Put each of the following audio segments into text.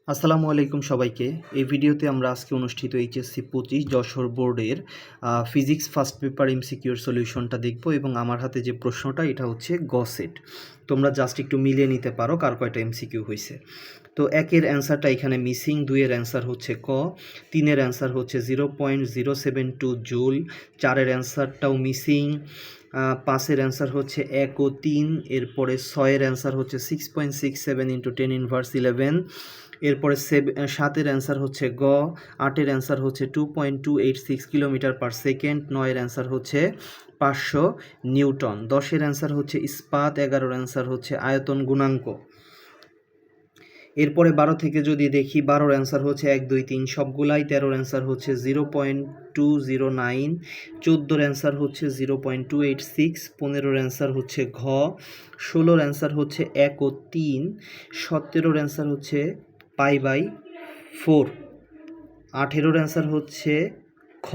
আসসালামু আলাইকুম সবাইকে। এই ভিডিওতে আমরা আজকে অনুষ্ঠিত এইচএসসি 25 যশোর বোর্ডের ফিজিক্স ফার্স্ট পেপার এমসিকিউর সলিউশনটা দেখব এবং আমার হাতে যে প্রশ্নটা এটা হচ্ছে গ সেট। তোমরা জাস্ট একটু মিলিয়ে নিতে পারো কার কয়টা এমসিকিউ হয়েছে। তো একের অ্যান্সারটা এখানে মিসিং, দুইয়ের অ্যান্সার হচ্ছে ক, তিনের অ্যান্সার হচ্ছে 0.072 জুল, চারের অ্যান্সারটাও মিসিং, পাঁচের অ্যান্সার হচ্ছে 1 ও 3, এরপরে ছয়ের অ্যান্সার হচ্ছে 6.67 ইন্টু 10^11, এরপরে সাতের অ্যান্সার হচ্ছে গ, আটের অ্যান্সার হচ্ছে 2.286 কিলোমিটার পার সেকেন্ড, নয়ের অ্যান্সার হচ্ছে 500 নিউটন, 10-এর অ্যান্সার হচ্ছে ইস্পাত, 11-এর অ্যান্সার হচ্ছে আয়তন গুণাঙ্ক। এরপরে 12 থেকে যদি দেখি, 12-র অ্যান্সার হচ্ছে 1, 2, 3 সবগুলাই, 13-র অ্যান্সার হচ্ছে 0.209, 14-র অ্যান্সার হচ্ছে 0.286, 15-র অ্যান্সার হচ্ছে ঘ, 16-র অ্যান্সার হচ্ছে 1 ও 3, 17-র অ্যান্সার হচ্ছে π/4, 18-র অ্যান্সার হচ্ছে খ,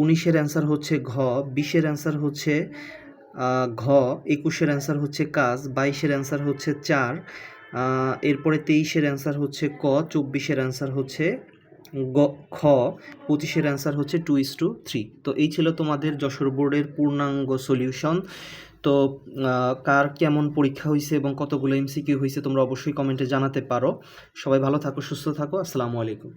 19-এর অ্যান্সার হচ্ছে ঘ, 20-এর অ্যান্সার হচ্ছে ঘ, 21-এর অ্যান্সার হচ্ছে কাজ, 22-এর অ্যান্সার হচ্ছে 4, এরপরে 23-এর অ্যান্সার হচ্ছে ক, 24-এর অ্যান্সার হচ্ছে খ, 25-এর অ্যান্সার হচ্ছে 2:3। তো এই ছিল তোমাদের যশোর বোর্ডের পূর্ণাঙ্গ সলিউশন। তো কার কেমন পরীক্ষা হয়েছে এবং কতগুলো এমসিকিউ হয়েছে তোমরা অবশ্যই কমেন্টে জানাতে পারো। সবাই ভালো থাকো, সুস্থ থাকো। আসসালামু আলাইকুম।